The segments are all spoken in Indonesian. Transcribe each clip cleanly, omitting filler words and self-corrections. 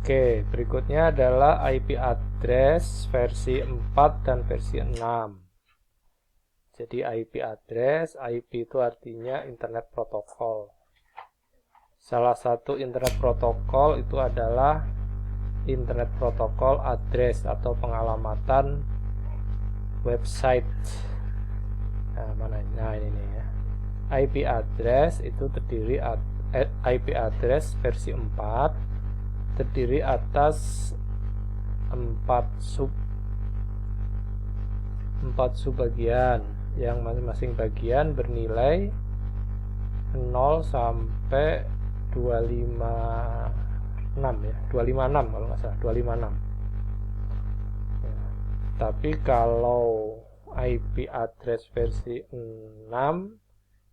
Oke, berikutnya adalah IP address versi 4 dan versi 6. Jadi IP address, IP itu artinya internet protokol. Salah satu internet protokol itu adalah internet protokol address atau pengalamatan website. Nah, ini nih ya. IP address itu terdiri IP address versi 4 terdiri atas 4 subbagian yang masing-masing bagian bernilai 0 sampai 256 ya, 256 kalau nggak salah, 256 ya. Tapi kalau IP address versi 6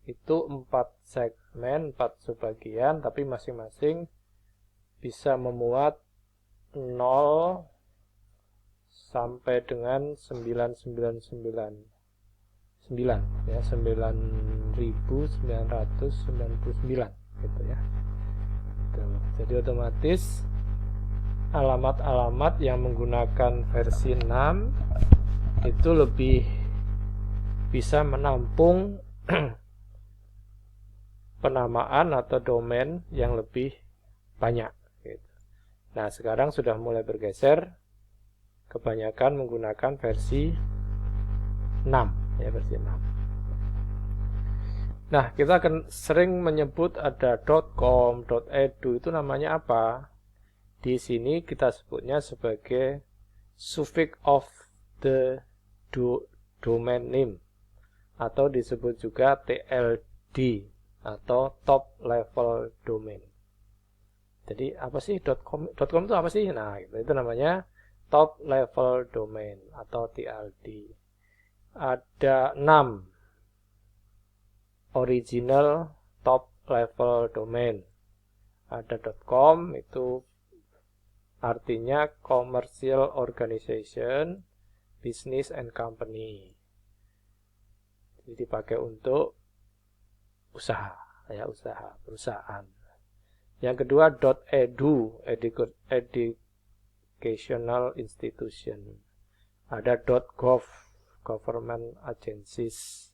itu 4 segmen, 4 subbagian, tapi masing-masing bisa memuat 0 sampai dengan 999 ya, 9999 gitu ya. Jadi otomatis alamat-alamat yang menggunakan versi 6 itu lebih bisa menampung penamaan atau domain yang lebih banyak gitu. Nah, sekarang sudah mulai bergeser, kebanyakan menggunakan versi 6 ya, versi 6. Nah, kita akan sering menyebut ada .com, .edu, itu namanya apa? Di sini kita sebutnya sebagai suffix of the domain name, atau disebut juga TLD atau top level domain. Jadi apa sih .com? .com itu apa sih? Nah, itu namanya top level domain atau TLD. Ada 6 original top level domain. Ada .com, itu artinya commercial organization, business and company. Jadi dipakai untuk usaha, ya, usaha, perusahaan. Yang kedua .edu, educational institution. Ada .gov, government agencies.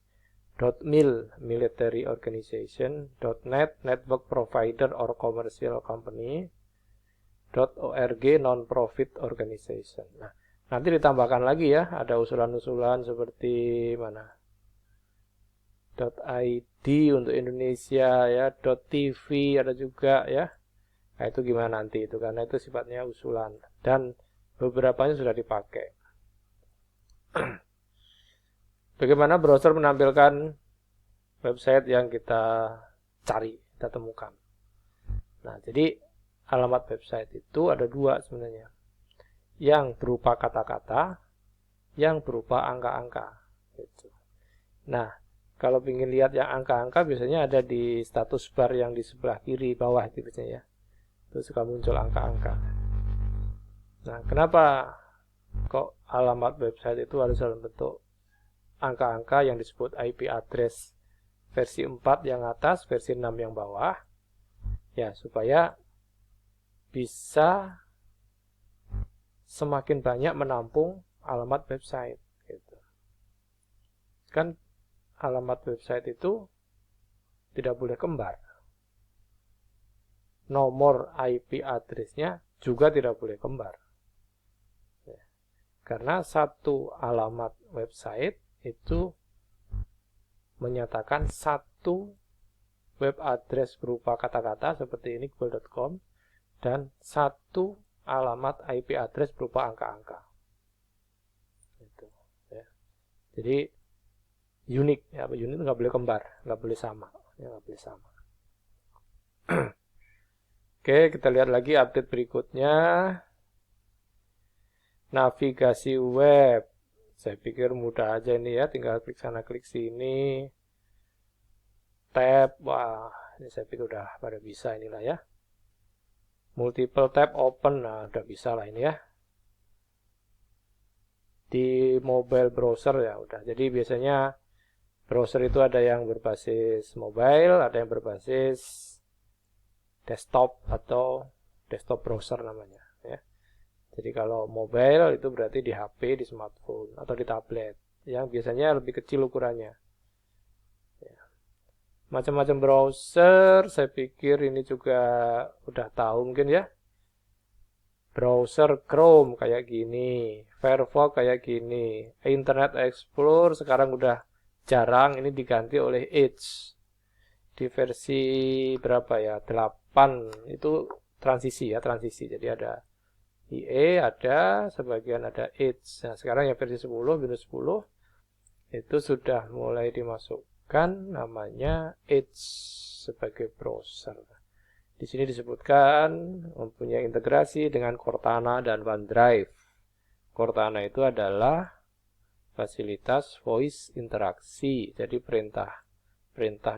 .mil, military organization. .net, network provider or commercial company. .org, non-profit organization. Nah, nanti ditambahkan lagi ya, ada usulan-usulan seperti mana? .id untuk Indonesia ya, .tv ada juga ya. Nah, itu gimana nanti itu, karena itu sifatnya usulan dan beberapanya sudah dipakai. Bagaimana browser menampilkan website yang kita cari, kita temukan. Nah, jadi alamat website itu ada 2 sebenarnya. Yang berupa kata-kata, yang berupa angka-angka. Gitu. Nah, kalau ingin lihat yang angka-angka biasanya ada di status bar yang di sebelah kiri bawah itu biasanya ya. Itu suka muncul angka-angka. Nah, kenapa kok alamat website itu harus dalam bentuk angka-angka yang disebut IP address versi 4 yang atas, versi 6 yang bawah? Ya, supaya bisa semakin banyak menampung alamat website gitu. Kan alamat website itu tidak boleh kembar. Nomor IP address-nya juga tidak boleh kembar. Ya. Karena satu alamat website itu menyatakan satu web address berupa kata-kata seperti ini google.com dan satu alamat IP address berupa angka-angka. Gitu, ya. Jadi unik ya, unik nggak boleh kembar, nggak boleh sama, ya, nggak boleh sama. Oke, kita lihat lagi update berikutnya. Navigasi web. Saya pikir mudah aja ini ya, tinggal klik sana klik sini. Tab, wah, ini saya pikir udah pada bisa inilah ya. Multiple tab open, nah udah bisa lah ini ya. Di mobile browser ya udah. Jadi biasanya browser itu ada yang berbasis mobile, ada yang berbasis desktop atau desktop browser namanya. ya. Jadi kalau mobile itu berarti di HP, di smartphone, atau di tablet, yang biasanya lebih kecil ukurannya. Ya. Macam-macam browser, saya pikir ini juga udah tahu mungkin ya. Browser Chrome kayak gini, Firefox kayak gini, Internet Explorer sekarang udah jarang, ini diganti oleh Edge. Di versi berapa ya? 8 itu transisi ya, transisi. Jadi ada IE, ada sebagian ada Edge. Nah, sekarang yang versi 10, Windows 10 itu sudah mulai dimasukkan namanya Edge sebagai browser. Di sini disebutkan mempunyai integrasi dengan Cortana dan OneDrive. Cortana itu adalah fasilitas voice interaksi. Jadi perintah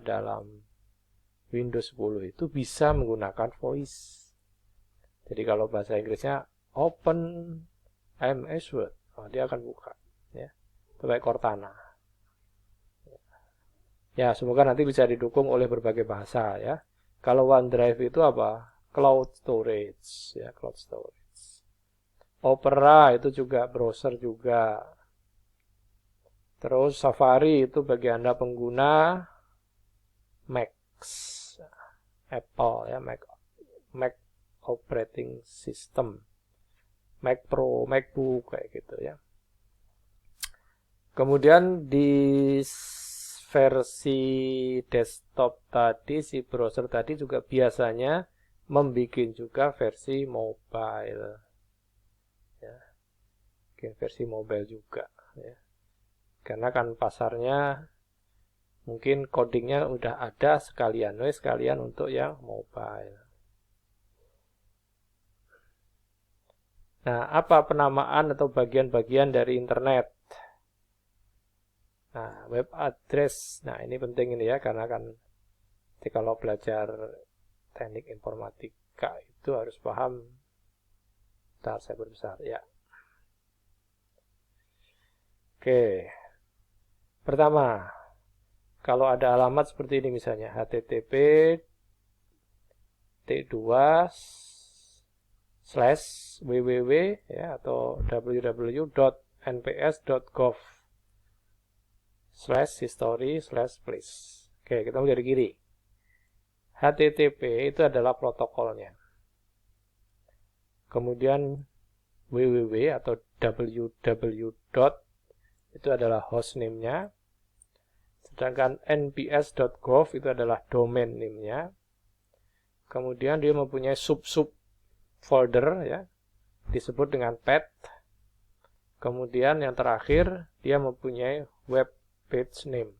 dalam Windows 10 itu bisa menggunakan voice. Jadi kalau bahasa Inggrisnya open MS Word, dia akan buka. Ya, pakai Cortana. Ya, semoga nanti bisa didukung oleh berbagai bahasa ya. Kalau OneDrive itu apa? Cloud storage, ya, cloud storage. Opera itu juga browser juga. Terus Safari itu bagi Anda pengguna Mac, Apple ya, Mac operating system, Mac Pro, MacBook kayak gitu ya. Kemudian di versi desktop tadi, si browser tadi juga biasanya membuat juga versi mobile. Ya, bikin versi mobile juga. Ya. Karena kan pasarnya mungkin codingnya udah ada sekalian untuk yang mobile. Nah, apa penamaan atau bagian-bagian dari internet? Nah, web address. Nah, ini penting ini ya, karena kan kalau belajar teknik informatika itu harus paham. Bentar, saya berbesar ya. Oke. Pertama, kalau ada alamat seperti ini misalnya http t2/www ya, atau www.nps.gov/history/place. Oke, kita mulai dari kiri. HTTP itu adalah protokolnya. Kemudian www atau www. Itu adalah hostname-nya. Sedangkan nps.gov itu adalah domain name-nya. Kemudian dia mempunyai sub-sub folder ya, disebut dengan path. Kemudian yang terakhir dia mempunyai web page name.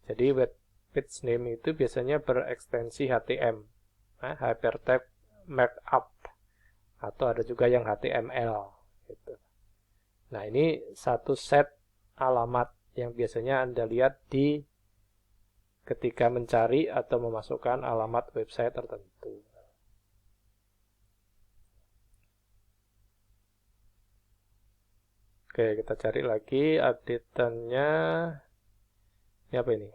Jadi web page name itu biasanya berekstensi HTML, Hypertext Markup, atau ada juga yang HTML gitu. Nah, ini satu set alamat yang biasanya Anda lihat di ketika mencari atau memasukkan alamat website tertentu. Oke, kita cari lagi update-nya. Ini apa ini?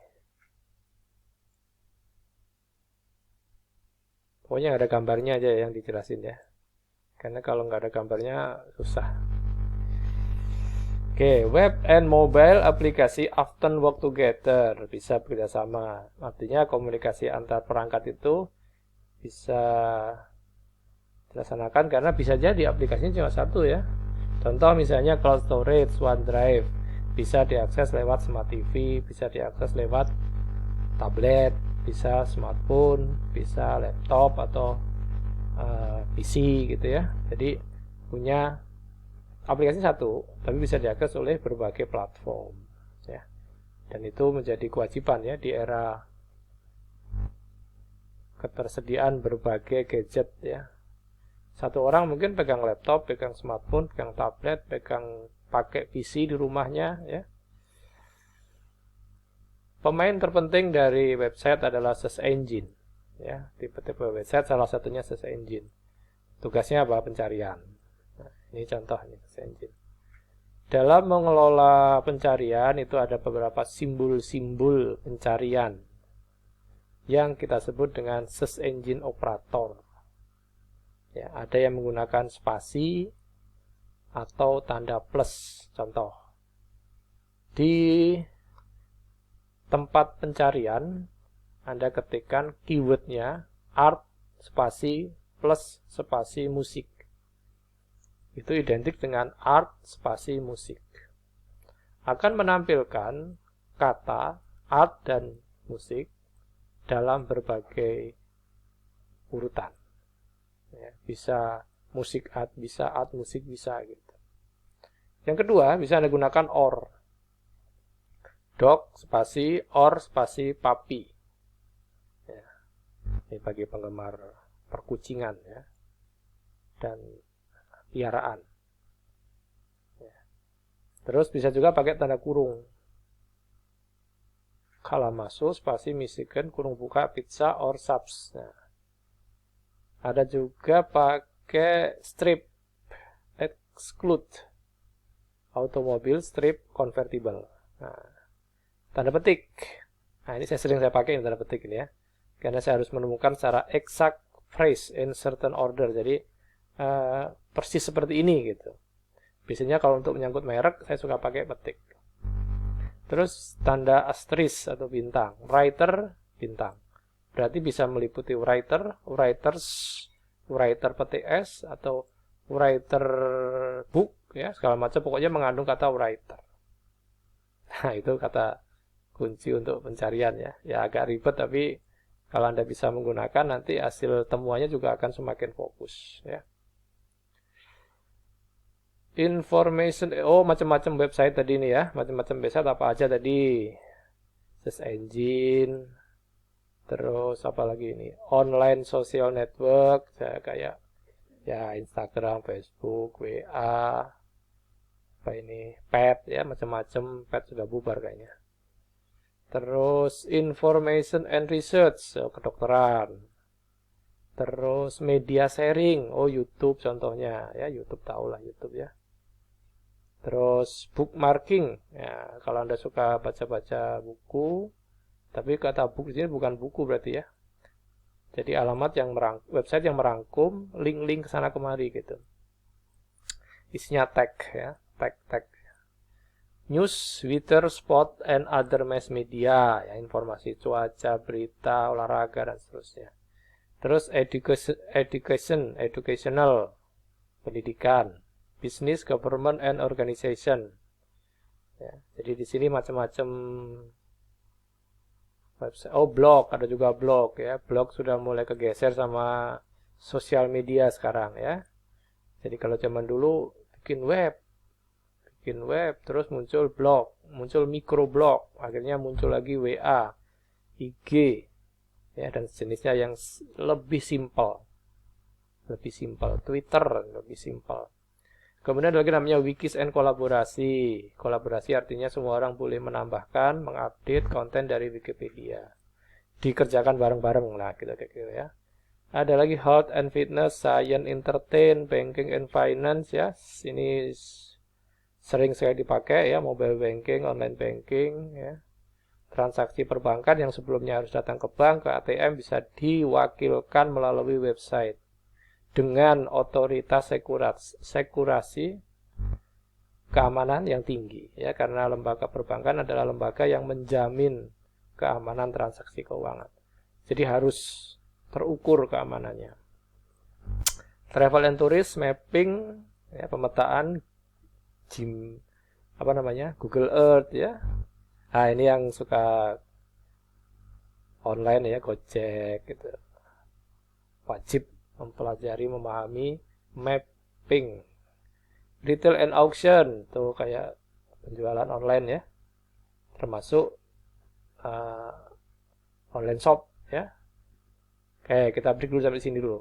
Pokoknya ada gambarnya aja yang dijelasin ya. Karena kalau nggak ada gambarnya susah. Oke, web and mobile aplikasi often work together, bisa bekerjasama. Artinya komunikasi antar perangkat itu bisa dilaksanakan karena bisa jadi aplikasinya cuma satu ya. Contoh misalnya cloud storage, OneDrive, bisa diakses lewat smart TV, bisa diakses lewat tablet, bisa smartphone, bisa laptop atau PC gitu ya. Jadi punya aplikasi satu, tapi bisa diakses oleh berbagai platform ya. Dan itu menjadi kewajiban ya di era ketersediaan berbagai gadget ya. Satu orang mungkin pegang laptop, pegang smartphone, pegang tablet, pegang pakai PC di rumahnya ya. Pemain terpenting dari website adalah search engine ya. Tipe-tipe website salah satunya search engine. Tugasnya apa? Pencarian. Nah, ini contoh ini search engine. Dalam mengelola pencarian itu ada beberapa simbol-simbol pencarian yang kita sebut dengan search engine operator. Ya, ada yang menggunakan spasi atau tanda plus. Contoh, di tempat pencarian Anda ketikkan keywordnya art spasi plus spasi musik. Itu identik dengan art spasi musik. Akan menampilkan kata art dan musik dalam berbagai urutan. Ya, bisa musik art, bisa art musik, bisa gitu. Yang kedua, bisa Anda gunakan or. Dog spasi or spasi puppy. Ya, ini bagi penggemar perkucingan ya dan piaraan. Ya. Terus bisa juga pakai tanda kurung. Kalamazoo spasi Michigan kurung buka pizza or subs. Nah, ada juga pakai strip exclude automobil strip convertible. Nah, tanda petik. Nah, ini saya pakai tanda petik ini ya. Karena saya harus menemukan secara exact phrase in certain order. Jadi persis seperti ini gitu. Biasanya kalau untuk menyangkut merek saya suka pakai petik. Terus tanda asterisk atau bintang. Writer bintang. Berarti bisa meliputi writer, writers, writer PTS atau writer book ya, segala macam pokoknya mengandung kata writer. Nah, itu kata kunci untuk pencarian ya. Ya agak ribet tapi kalau Anda bisa menggunakan nanti hasil temuannya juga akan semakin fokus ya. Information, macam-macam website tadi nih ya, macam-macam website apa aja tadi? Search engine, terus apa lagi ini? Online social network, kayak ya Instagram, Facebook, WA, apa ini? Pet ya, macam-macam. Pet sudah bubar kayaknya. Terus information and research, kedokteran. Terus media sharing, YouTube contohnya ya, YouTube tahu lah YouTube ya. Terus bookmarking, ya kalau Anda suka baca-baca buku, tapi kata book di sini bukan buku berarti ya. Jadi alamat yang website yang merangkum link-link ke sana kemari gitu. Isinya tag ya, tag. News, Twitter, sport, and other mass media, ya informasi cuaca, berita, olahraga dan seterusnya. Terus educational, pendidikan. Business, government, and organization. Ya, jadi di sini macam-macam website. Blog, ada juga blog ya. Blog sudah mulai kegeser sama sosial media sekarang ya. Jadi kalau zaman dulu bikin web, terus muncul blog, muncul microblog, akhirnya muncul lagi WA, IG, ya dan sejenisnya yang lebih simpel, Twitter lebih simpel. Kemudian ada lagi namanya wikis and kolaborasi. Kolaborasi artinya semua orang boleh menambahkan, mengupdate konten dari Wikipedia. Dikerjakan bareng-bareng lah, gitu ya. Ada lagi health and fitness, science, entertain, banking and finance ya. Ini sering sekali dipakai ya, mobile banking, online banking ya. Transaksi perbankan yang sebelumnya harus datang ke bank, ke ATM bisa diwakilkan melalui website dengan otoritas sekurasi keamanan yang tinggi ya, karena lembaga perbankan adalah lembaga yang menjamin keamanan transaksi keuangan. Jadi harus terukur keamanannya. Travel and tourism mapping ya, pemetaan Google Earth ya. Nah, ini yang suka online ya, Gojek gitu. Wajib mempelajari, memahami mapping. Retail and auction, tuh kayak penjualan online ya, termasuk online shop ya. Oke, kita break dulu sampai sini dulu.